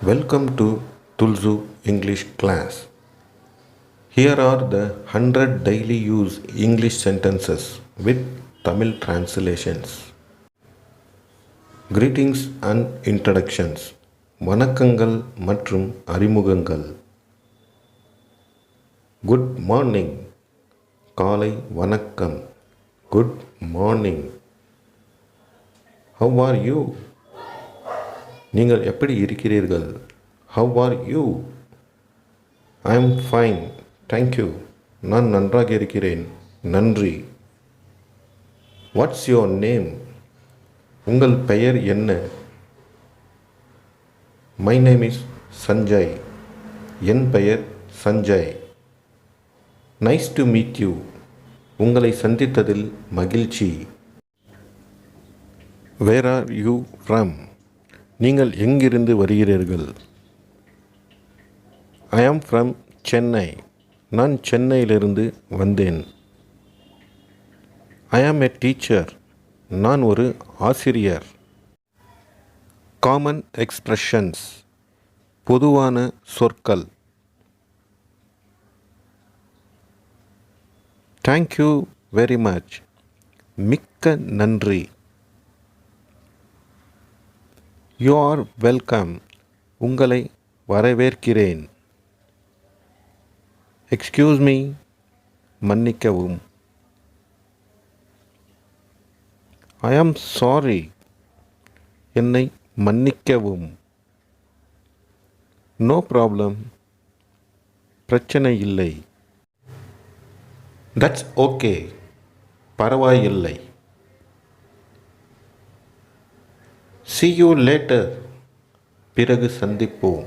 Welcome to Tulzu English class. Here are the 100 daily use English sentences with Tamil translations. Greetings and introductions. வணக்கங்கள் மற்றும் அறிமுகங்கள். Good morning. காலை வணக்கம். Good morning. How are you? நீங்கள் எப்படி இருக்கிறீர்கள்? How are you? I am fine. Thank you. நான் நன்றாக இருக்கிறேன். நன்றி. What's your name? உங்கள் பெயர் என்ன? My name is Sanjay. என் பெயர் Sanjay. Nice to meet you. உங்களை சந்தித்ததில் மகிழ்ச்சி. Where are you from? நீங்கள் எங்கிருந்து வருகிறீர்கள்? I am from Chennai. நான் சென்னையிலிருந்து வந்தேன். I am a teacher. நான் ஒரு ஆசிரியர். Common expressions. பொதுவான சொற்கள். Thank you very much. மிக்க நன்றி. You are welcome. உங்களை வரவேற்கிறேன். Excuse me. மன்னிக்கவும். I am sorry. என்னை மன்னிக்கவும். No problem. பிரச்சனை இல்லை. That's okay. பரவாயில்லை. See you later. பிறகு சந்திப்போம்.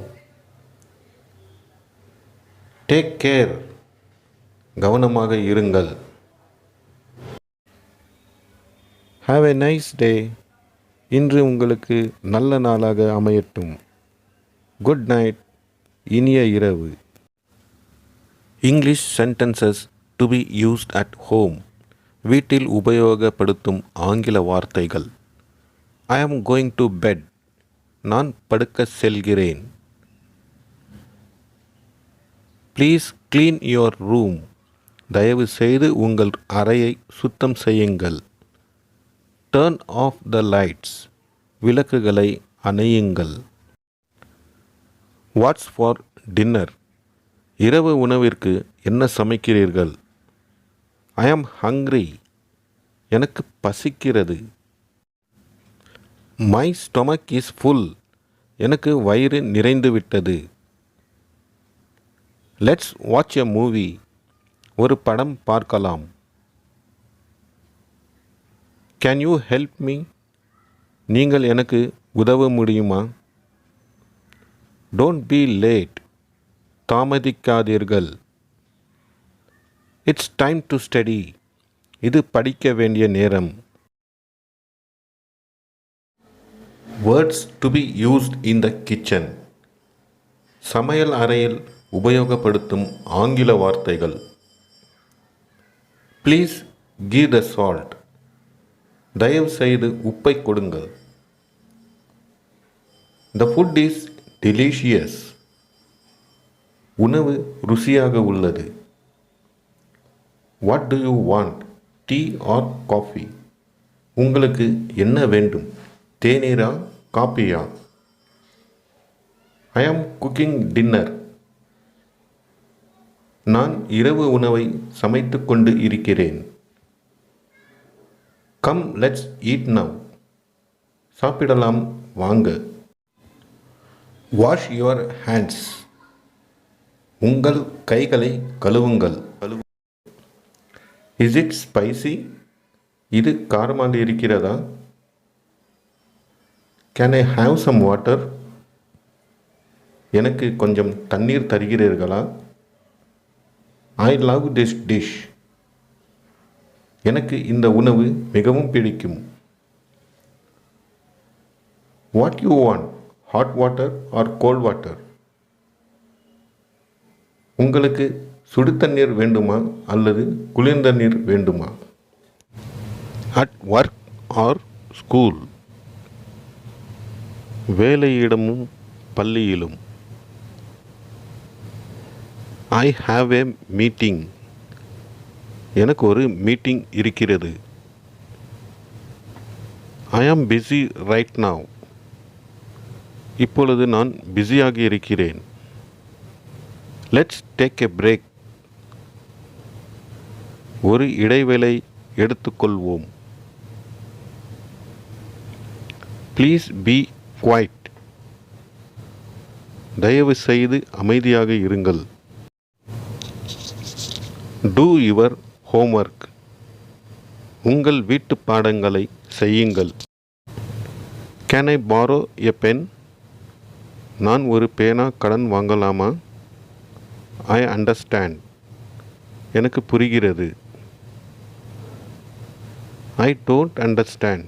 Take care. கவனமாக இருங்கள். Have a nice day. இன்று உங்களுக்கு நல்ல நாளாக அமையட்டும். Good night. இனிய இரவு. English sentences to be used at home. வீட்டில் உபயோகப்படுத்தும் ஆங்கில வார்த்தைகள். I am going to bed. நான் படுக்க செல்கிறேன். Please clean your room. தயவு செய்து உங்கள் அறையை சுத்தம் செய்யுங்கள். Turn off the lights. விளக்குகளை அணையுங்கள். What's for dinner? இரவு உணவிற்கு என்ன சமைக்கிறீர்கள்? I am hungry. எனக்கு பசிக்கிறது. My stomach is full. எனக்கு வயிறு நிறைந்துவிட்டது. Let's watch a movie. ஒரு படம் பார்க்கலாம். Can you help me? நீங்கள் எனக்கு உதவ முடியுமா? Don't be late. தாமதிக்காதீர்கள். It's time to study. இது படிக்க வேண்டிய நேரம். Words to be used in the kitchen. சமையல் அறையில் உபயோகப்படுத்தும் ஆங்கில வார்த்தைகள். Please give the salt. தயவு செய்து உப்பை கொடுங்கள். The food is delicious. உணவு ருசியாக உள்ளது. What do you want? Tea or coffee? உங்களுக்கு என்ன வேண்டும்? தேநீரா காப்பியா? I am cooking dinner. நான் இரவு உணவை சமைத்து கொண்டு இருக்கிறேன். Come, let's eat now. சாப்பிடலாம் வாங்க. Wash your hands. உங்கள் கைகளை கழுவுங்கள். Is it spicy? இது காரமாக இருக்கிறதா? Can I have some water? எனக்கு கொஞ்சம் தண்ணீர் தருகிறீர்களா? I love this dish. எனக்கு இந்த உணவு மிகவும் பிடிக்கும். What you want? Hot water or cold water? உங்களுக்கு சுடு தண்ணீர் வேண்டுமா அல்லது குளிர்ந்த நீர் வேண்டுமா? At work or school? வேலையிடமும் பள்ளியிலும். ஐ ஹாவ் எ மீட்டிங். எனக்கு ஒரு மீட்டிங் இருக்கிறது. ஐ ஆம் பிஸி ரைட் நவ். இப்பொழுது நான் பிஸியாக இருக்கிறேன். Let's take a break. ஒரு இடைவேளை எடுத்துக்கொள்வோம். Please be quiet. தயவு செய்து அமைதியாக இருங்கள். Do your homework. உங்கள் வீட்டு பாடங்களை செய்யுங்கள். Can I borrow a pen. நான் ஒரு பேனா கடன் வாங்கலாமா? I understand. எனக்கு புரிகிறது. I don't understand.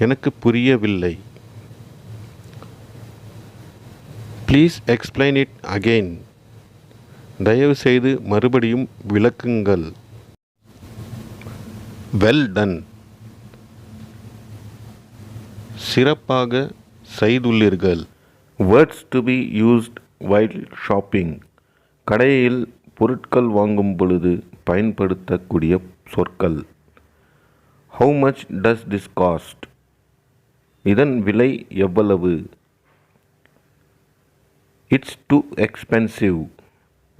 எனக்கு புரியவில்லை. Please explain it again. தயவு செய்து மறுபடியும் விளக்குங்கள். Well done. சிறப்பாக செய்துள்ளீர்கள். Words to be used while shopping. கடையில் பொருட்கள் வாங்கும் பொழுது பயன்படுத்தக்கூடிய சொற்கள். How much does this cost. இதன் விலை எவ்வளவு? It's two expensive.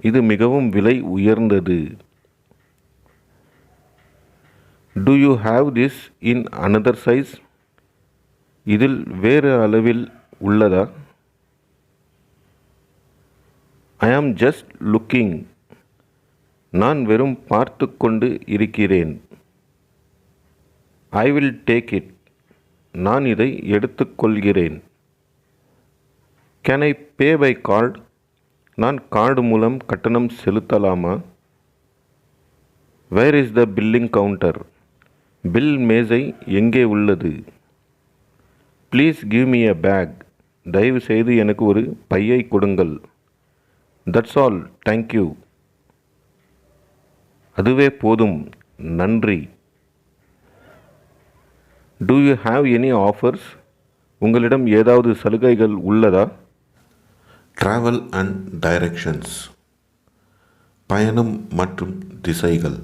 இது மிகவும் விலை உயர்ந்தது. To you have this in another size. இதில் வேறு அளவில் உள்ளதா? ஐ ஆம் ஜஸ்ட் லுக்கிங். நான் வெறும் பார்த்து கொண்டு இருக்கிறேன். I will take it. நான் இதை எடுத்துக்கொள்கிறேன். Can I pay by card. நான் கார்டு மூலம் கட்டணம் செலுத்தலாமா? Where is the billing counter. Bill மேஜை எங்கே உள்ளது? Please give me a bag. தயவு செய்து எனக்கு ஒரு பையை கொடுங்கள். That's all, thank you. அதுவே போதும், நன்றி. Do you have any offers. உங்களிடம் ஏதாவது சலுகைகள் உள்ளதா? Travel and directions. பயணம் மற்றும் திசைகள்.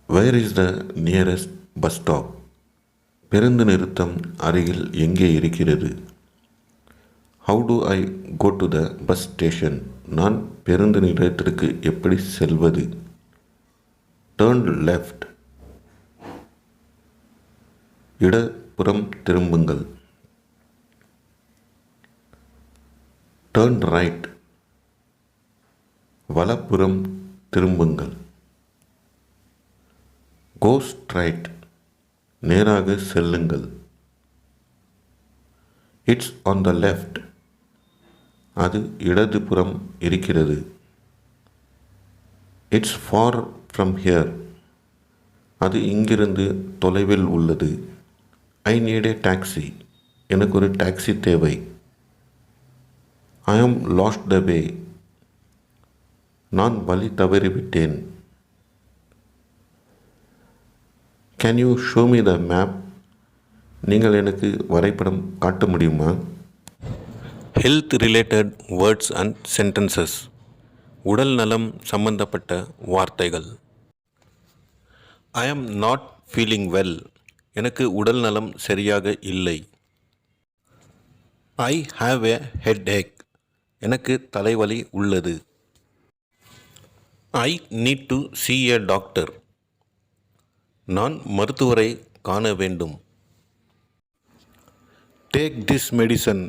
Where is the nearest bus stop. பேருந்து நிறுத்தம் அருகில் எங்கே இருக்கிறது? How do I go to the bus station. நான் பேருந்து நிலையத்திற்கு எப்படி செல்வது? Turn left. இடப்புறம் திரும்புங்கள். Turn right. வலப்புறம் திரும்புங்கள். Go straight. நேராக செல்லுங்கள். It's on the left. அது இடதுபுறம் இருக்கிறது. It's far from here. அது இங்கிருந்து தொலைவில் உள்ளது. I need a taxi. எனக்கு ஒரு டாக்ஸி தேவை. ஐ ஆம் லாஸ்ட் த வே. நான் வழி தவறிவிட்டேன். Can you show me the map. நீங்கள் எனக்கு வரைபடம் காட்ட முடியுமா? Health related words and sentences. உடல் நலம் சம்பந்தப்பட்ட வார்த்தைகள். ஐ ஆம் நாட் ஃபீலிங் வெல். எனக்கு உடல் நலம் சரியாக இல்லை. I have a headache. எனக்கு தலைவலி உள்ளது. I need to see a doctor. நான் மருத்துவரை காண வேண்டும். Take this medicine.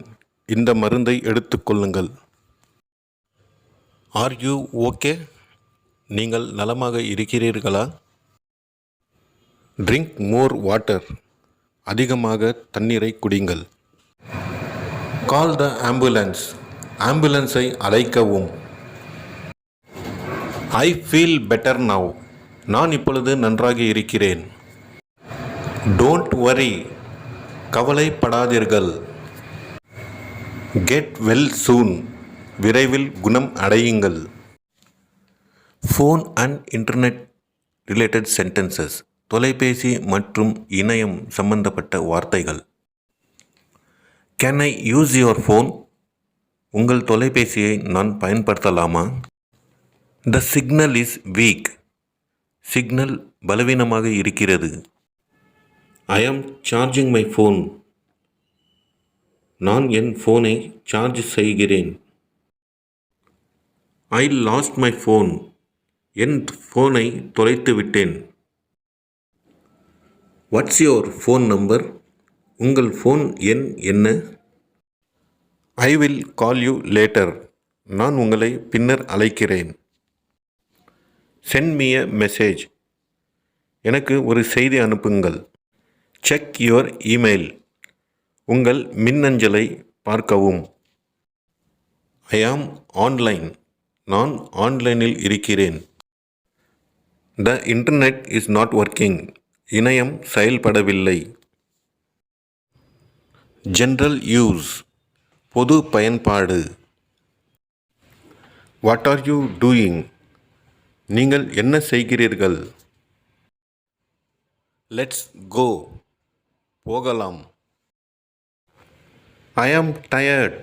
இந்த மருந்தை எடுத்துக்கொள்ளுங்கள். Are you okay. நீங்கள் நலமாக இருக்கிறீர்களா? Drink more water. அதிகமாக தண்ணீரை குடிங்கள். Call the ambulance. ஆம்புலன்ஸை அழைக்கவும். I feel better now. நான் இப்பொழுது நன்றாக இருக்கிறேன். Don't worry. கவலைப்படாதீர்கள். Get well soon. விரைவில் குணம் அடையுங்கள். Phone and internet related sentences. தொலைபேசி மற்றும் இணையம் சம்பந்தப்பட்ட வார்த்தைகள். Can I use your phone? உங்கள் தொலைபேசியை நான் பயன்படுத்தலாமா? The signal is weak. Signal பலவீனமாக இருக்கிறது. I am charging my phone. நான் என் ஃபோனை சார்ஜ் செய்கிறேன். I lost my phone. என் ஃபோனை தொலைத்து விட்டேன். What's your phone number? உங்கள் ஃபோன் எண் என்ன? I will call you later. நான் உங்களை பின்னர் அழைக்கிறேன். Send me a message. எனக்கு ஒரு செய்தி அனுப்புங்கள். Check your email. உங்கள் மின்னஞ்சலை பார்க்கவும். I am online. நான் ஆன்லைனில் இருக்கிறேன். The internet is not working. இணையம் செயல்படவில்லை. General use. பொது பயன்பாடு. What are you doing? நீங்கள் என்ன செய்கிறீர்கள்? Let's go. போகலாம். I am tired.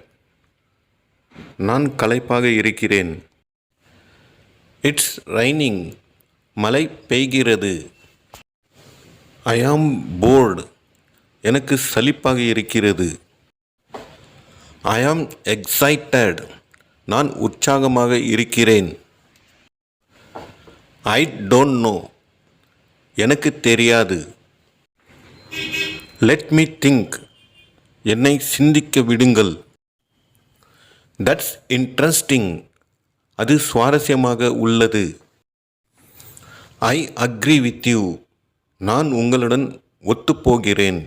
நான் களைப்பாக இருக்கிறேன். It's raining. மழை பெய்கிறது. I am bored. எனக்கு சலிப்பாக இருக்கிறது. I am excited. நான் உற்சாகமாக இருக்கிறேன். I don't know. எனக்கு தெரியாது. Let me think. என்னை சிந்திக்க விடுங்கள். That's interesting. அது சுவாரஸ்யமாக உள்ளது. I agree with you. நான் உங்களுடன் ஒத்துப்போகிறேன்.